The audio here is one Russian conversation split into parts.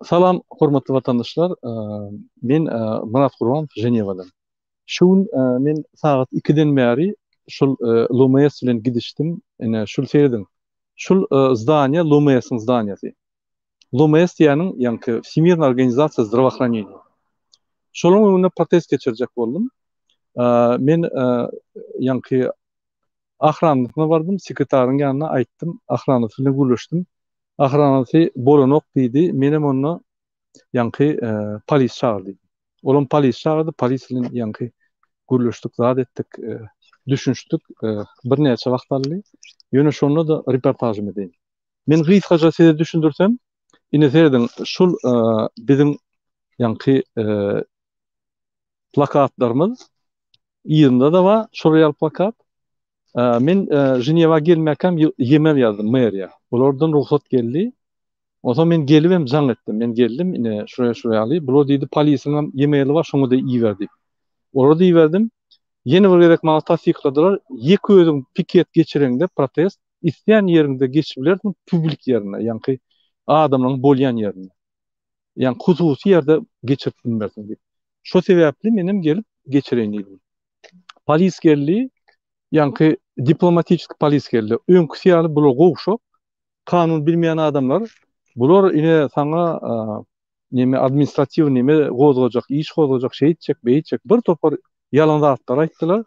Salam, hormatly vatandaşlar. Men Murat Gurbanov Jenevadan. Şun men saat 2'den beri şul Lomayas bilen gidiştim. Ene şul serdim. Şul zdание Lomayas'ın zdaniyası. Lomayas diýanyň ýanky Всемирная организация здравоохранения. Şolum önünde protest geçirecek boldum. Men ýanky ahranlygyna bardym, sekretariň ýanyna aýtdym, ahranlyk bilen görüşdim. Ahranlygy bolanok diýdi, menem onu ýanky polis çağırdy. Olam polis çağırdy, polis bilen ýanky görüşdik, zat etdik, düşünüşdik. Bir näçe wagt aldy. Ýöne şonu da reportajym edeyim. Men gysgaça size düşündürsem, ine serdim şul bizim ýanky plakatlarymız ýyrynda da var, şuraya plakat. Men Jeneva gelmekem ýemel ýazdym meriýa. Olardan ruhsat geldi. O zaman men gelibem jaň etdim. Men geldim ine şuraya aly. Bular diýdi polisiň emaili var, şoňa da iýerdik. Orada da iýerdim. Ýene bir gerek maňa tasdikladylar. Ýeki özüň piket geçireňde protest isleýän ýerinde geçibilerdiň publik ýerine, ýanky adamlaryň bolýan ýerine. Ýani hususy ýerde geçirdim bersin diýip. Şo sebäpli menim gelip geçireň diýdim. Polis geldi. Ýanky diplomatik polis geldi. Öňkü ýaly bular gowşap, kanun bilmeýän adamlar. Bular ine saňa neme administrativ neme gozgajak, iş gozgajak, şey etjek, beýtjek bir topar ýalan zatlar aýtdylar.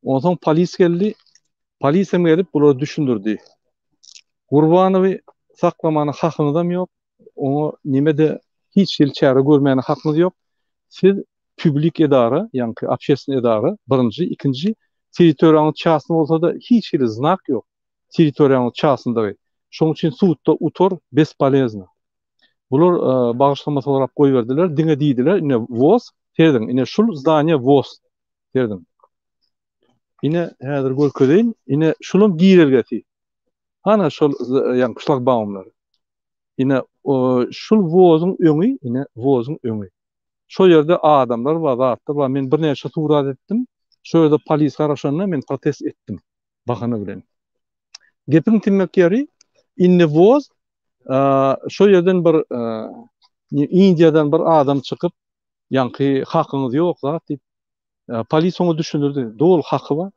Ondan soň polis geldi. Polis hem gelip buları düşündürdi. Gurbanowy saklamanyň hakyny da ýok. Onu nimede hiç ýyl çäre görmeýän hakyny ýok. Siz publik edara, ýanky общественный edara, birinji, ikinji territoriýaň çasny bolsa da hiç ýyl znak ýok. Territoriýaň çasynda. Şoň üçin suwtda utor besполезно. Bular bagyşlama sorap goýberdiler, diňe diýdiler, ine WOS terdim, ine şul zdanie WOS terdim. Ine häzir görkedeýin, ine şulum giýerelgesi. Hana şol ýanky şlagbawmlary. Ine şul WOS-yň öňi, ine WOS-yň öňi. Şo ýerde adamlar var, zatlar var. Men bir näçe surat etdim. Şo ýerde polis garaşanyna men protest etdim. Bahana bilen. Gepim timmek ýeri inne WOS şo ýerden bir Indiýadan bir adam çykyp ýanky hakyňyz ýok zat diýip polis onu düşündürdi. Dol haky var.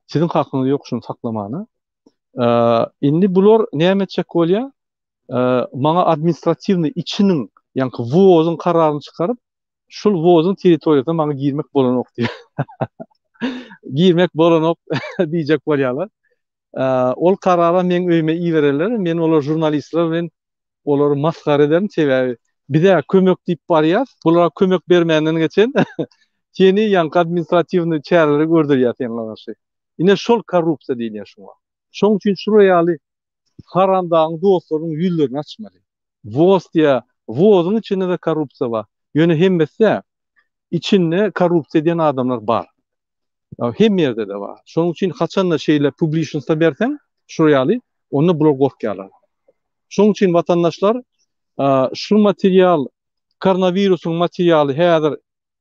Sizin hakyňyz ýok şunu saklamana. Indi bular näme etjek bolýar? Maňa administrativny içiniň ýanky WOS-yň kararyny çykaryp şul WOS-yň territoriýasyna maňa girmek bolanok diýip. Girmek bolanok diýjek bolýarlar. Ol karara men öýme iýererler. Men olar jurnalistler bilen olary maskara ederim sebäbi bize kömek diýip barýar. Bulara kömek bermänden geçen seni ýanky administrativny çäreleri gördürýär ýanlagy. Ine şol korrupsiýa diýilýär şoňa. Şoň üçin şuraya aly haramdaň dostlaryň ýüzlerini açmaly. WOS diýä, WOS-yň içinde de korrupsiýa bar. Ýöne hemmesi içinde korrupsiýa diýen adamlar bar. Hem ýerde de bar. Şoň üçin haçan da şeýle publicitionsda bersen, şuraya aly, onu bular gorkýarlar. Şoň üçin vatandaşlar şu material, koronavirusyň materialy häzir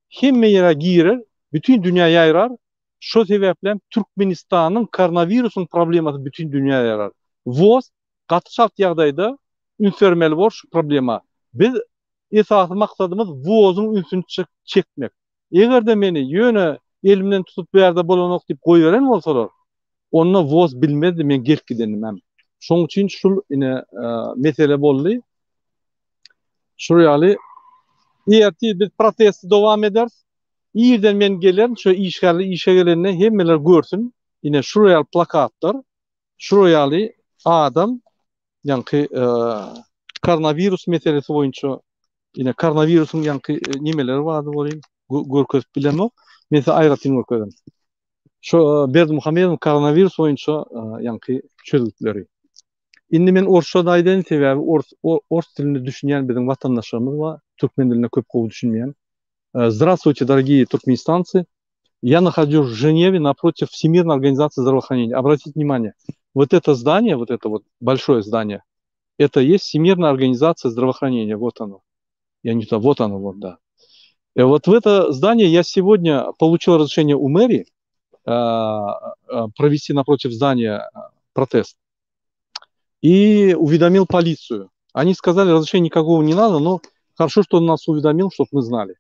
hemme ýere girer, bütün dünýä ýaýrar. Şo sebäplen Türkmenistanyň koronavirusyň problemasy bütün dünýä ýaýrar. WOS gaty şart ýagdaýda ünsermeli bor şu problema. Biz esasy maksadymız WOS-yň ünsüni çekmek. Egerde meni ýöne elimden tutup berde bolanok diýip goýberen bolsalar, onu WOS bilmezdi, men gelip gidenim hem. Şoň üçin şul ine mesele boldy. Şuraya aly ýerti biz protesti dowam ederiz. Ýerden men gelen, şo işe gelenler hemmeler görsün. Ine şuraya plakatlar, şuraya aly adam ýanky koronavirus meselesi boýunça ine koronavirusyň ýanky nimeleri bardy bolýan, görkezip bilemok. Men size aýratyn görkezim. Şo Berdimuhamedov koronavirus boýunça ýanky çözükleri. Indi men orşa daýdan sebäbi ors dilini düşünýän biziň vatandaşlarymyz var, türkmen diline köp gowy düşünmeýän. Здравствуйте, дорогие туркменистанцы. Я нахожусь в Женеве напротив Всемирной организации здравоохранения. Обратите внимание, вот это здание, вот это вот большое здание, это есть Всемирная организация здравоохранения. Вот оно. Я не знаю, вот оно, вот, да. И вот в это здание я сегодня получил разрешение у мэрии провести напротив здания протест. И уведомил полицию Они сказали, разрешения никакого не надо, но хорошо, что он нас уведомил, чтобы мы знали.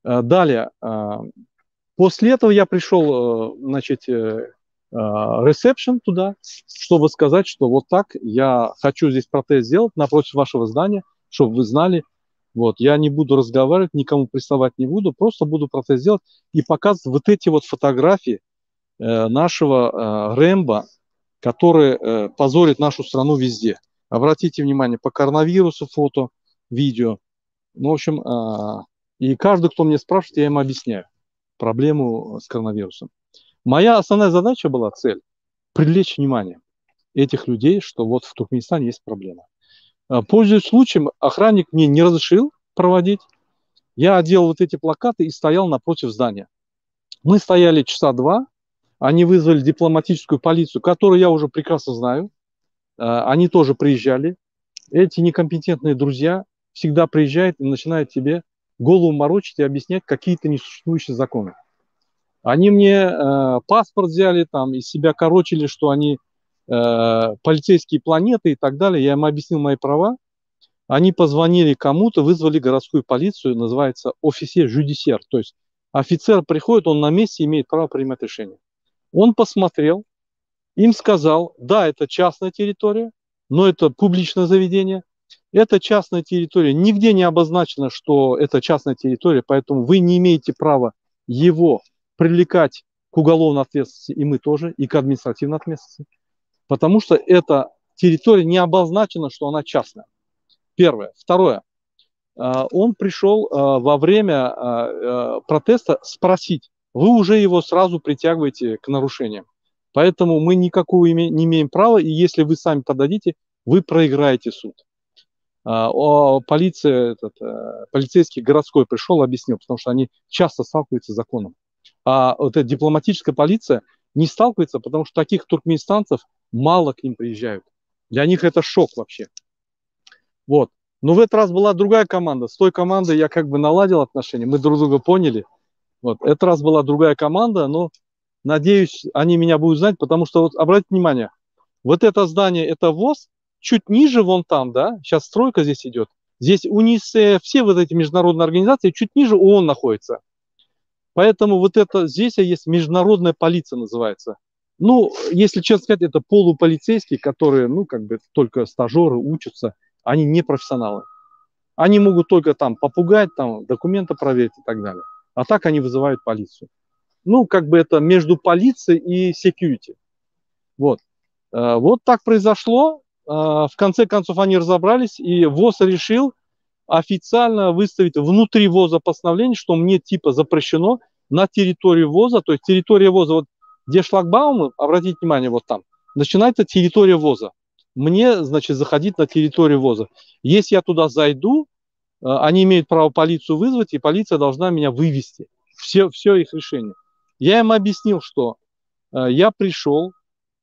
Далее, после этого я пришел, значит, ресепшн туда, чтобы сказать, что вот так я хочу здесь протест сделать напротив вашего здания, чтобы вы знали. Вот, я не буду разговаривать, никому приставать не буду, просто буду протест делать и показывать вот эти вот фотографии нашего Рэмбо, который позорит нашу страну везде. Обратите внимание, по коронавирусу фото, видео. Ну, в общем, и каждый, кто мне спрашивает, я им объясняю проблему с коронавирусом. Моя основная задача была, цель, привлечь внимание этих людей, что вот в Туркменистане есть проблема. Пользуясь случаем, охранник мне не разрешил проводить. Я одел вот эти плакаты и стоял напротив здания. Мы стояли часа два, они вызвали дипломатическую полицию, которую я уже прекрасно знаю. Они тоже приезжали. Эти некомпетентные друзья всегда приезжают и начинают тебе голову морочить и объяснять какие-то несуществующие законы. Они мне паспорт взяли, там, из себя корочили, что они полицейские планеты и так далее. Я им объяснил мои права. Они позвонили кому-то, вызвали городскую полицию, называется офицер жюдисьер. То есть офицер приходит, он на месте имеет право принимать решение. Он посмотрел, им сказал, да, это частная территория, но это публичное заведение. Это частная территория. Нигде не обозначено, что это частная территория, поэтому вы не имеете права его привлекать к уголовной ответственности, и мы тоже, и к административной ответственности. Потому что эта территория не обозначена, что она частная. Первое. Второе. Он пришел во время протеста спросить. Вы уже его сразу притягиваете к нарушениям. Поэтому мы никакого не имеем права, и если вы сами подадите, вы проиграете суд. Полицейский городской пришел, объяснил, потому что они часто сталкиваются с законом. А вот эта дипломатическая полиция не сталкивается, потому что таких туркменистанцев мало к ним приезжают. Для них это шок вообще. Вот. Но в этот раз была другая команда. С той командой я как бы наладил отношения, мы друг друга поняли. Вот. Этот раз была другая команда, но надеюсь, они меня будут знать, потому что, вот обратите внимание, вот это здание, это ВОЗ, чуть ниже вон там, да, сейчас стройка здесь идет. Здесь УНИСЕФ, все вот эти международные организации, чуть ниже ООН находится. Поэтому вот это здесь есть международная полиция называется. Ну, если честно сказать, это полуполицейские, которые, ну, как бы только стажеры учатся, они не профессионалы. Они могут только там попугать, там документы проверить и так далее. А так они вызывают полицию. Ну, как бы это между полицией и security. Вот. Вот так произошло. В конце концов они разобрались, и ВОЗ решил официально выставить внутри ВОЗа постановление, что мне типа запрещено на территории ВОЗа, то есть территория ВОЗа, вот где шлагбаумы, обратите внимание, вот там, начинается территория ВОЗа. Мне, значит, заходить на территорию ВОЗа. Если я туда зайду, они имеют право полицию вызвать, и полиция должна меня вывести. Все их решение. Я им объяснил, что я пришел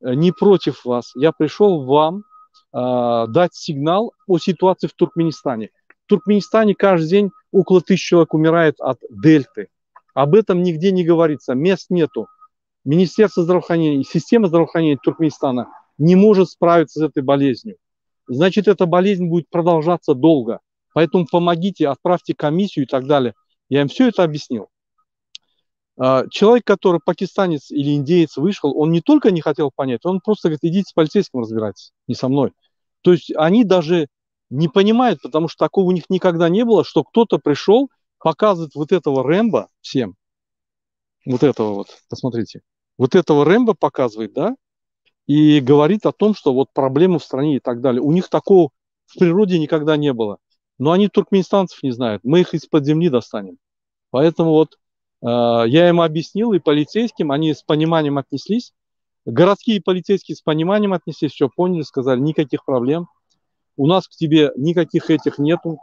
не против вас, я пришел вам дать сигнал о ситуации в Туркменистане. В Туркменистане каждый день около 1000 человек умирает от дельты. Об этом нигде не говорится, мест нету. Министерство здравоохранения, система здравоохранения Туркменистана не может справиться с этой болезнью. Значит, эта болезнь будет продолжаться долго. Поэтому помогите, отправьте комиссию и так далее. Я им все это объяснил. Человек, который пакистанец или индеец вышел, он не только не хотел понять, он просто говорит, идите с полицейским разбирайтесь, не со мной. То есть они даже не понимают, потому что такого у них никогда не было, что кто-то пришел, показывает вот этого Рэмбо всем. Вот этого вот, посмотрите. Вот этого Рэмбо показывает, да, и говорит о том, что вот проблемы в стране и так далее. У них такого в природе никогда не было. Но они туркменистанцев не знают. Мы их из-под земли достанем. Поэтому вот я им объяснил, и полицейским, они с пониманием отнеслись. Городские полицейские с пониманием отнеслись, все поняли, сказали, никаких проблем. У нас к тебе никаких этих нету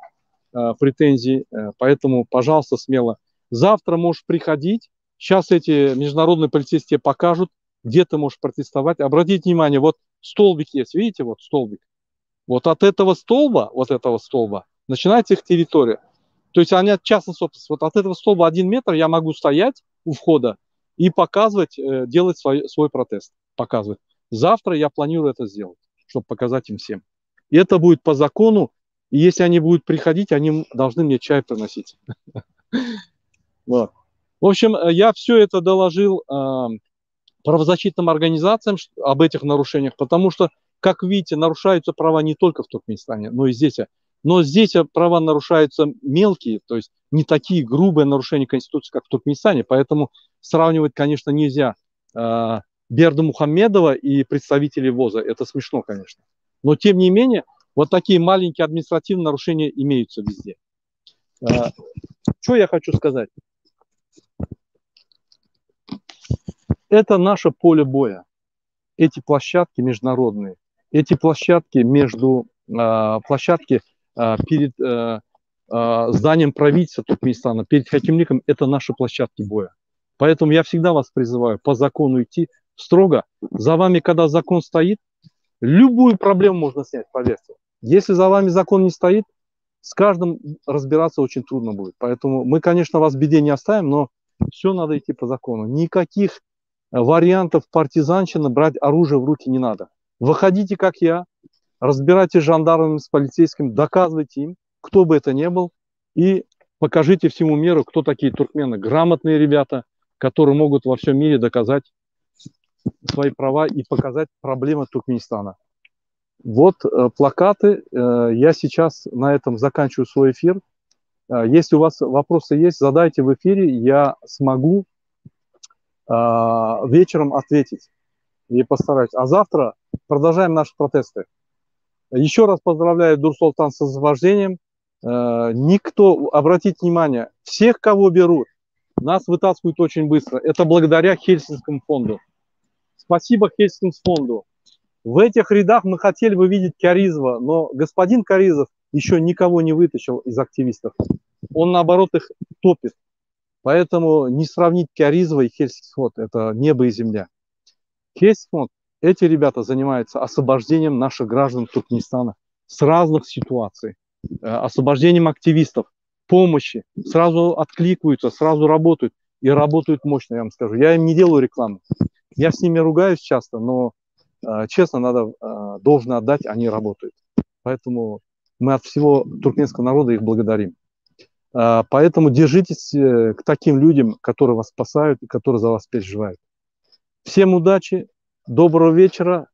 претензий, поэтому, пожалуйста, смело. Завтра можешь приходить. Сейчас эти международные полицейские покажут, где ты можешь протестовать. Обратите внимание, вот столбик есть, видите, вот столбик. Вот от этого столба начинается их территория. То есть они от частной собственности. Вот от этого столба 1 метр я могу стоять у входа и показывать, делать свой протест. Показывать. Завтра я планирую это сделать, чтобы показать им всем. И это будет по закону И если они будут приходить, они должны мне чай приносить. Вот. В общем, я все это доложил правозащитным организациям об этих нарушениях, потому что, как видите, нарушаются права не только в Туркменистане, но и здесь. Но здесь права нарушаются мелкие, то есть не такие грубые нарушения Конституции, как в Туркменистане. Поэтому сравнивать, конечно, нельзя Берду Мухаммедова и представителей ВОЗа. Это смешно, конечно. Но, тем не менее, вот такие маленькие административные нарушения имеются везде. Что я хочу сказать? Это наше поле боя. Эти площадки международные, эти площадки перед зданием правительства Туркменистана, перед Хакимликом, это наши площадки боя. Поэтому я всегда вас призываю по закону идти строго. За вами, когда закон стоит, любую проблему можно снять, поверьте. Если за вами закон не стоит, с каждым разбираться очень трудно будет. Поэтому мы, конечно, вас в беде не оставим, но все надо идти по закону. Никаких вариантов партизанщины, брать оружие в руки не надо. Выходите, как я, разбирайтесь с жандармами, с полицейским, доказывайте им, кто бы это ни был, и покажите всему миру, кто такие туркмены. Грамотные ребята, которые могут во всем мире доказать свои права и показать проблемы Туркменистана. Вот плакаты. Я сейчас на этом заканчиваю свой эфир. Если у вас вопросы есть, задайте в эфире, я смогу вечером ответить и постараюсь. А завтра продолжаем наши протесты. Еще раз поздравляю Нур-Султан с освобождением. Никто, обратите внимание, всех, кого берут, нас вытаскивают очень быстро. Это благодаря Хельсинскому фонду. Спасибо Хельсинскому фонду. В этих рядах мы хотели бы видеть Каризова, но господин Каризов еще никого не вытащил из активистов. Он, наоборот, их топит. Поэтому не сравнить Каризова и Хельсинский фонд. Это небо и земля. Хельсинский фонд, эти ребята занимаются освобождением наших граждан Туркменистана с разных ситуаций. Освобождением активистов, помощи. Сразу откликаются, сразу работают. И работают мощно, я вам скажу. Я им не делаю рекламу. Я с ними ругаюсь часто, но честно, надо должно отдать, они работают. Поэтому мы от всего туркменского народа их благодарим. Поэтому держитесь к таким людям, которые вас спасают и которые за вас переживают. Всем удачи, доброго вечера.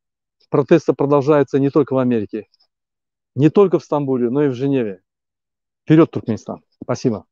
Протесты продолжаются не только в Америке, не только в Стамбуле, но и в Женеве. Вперед, Туркменистан! Спасибо.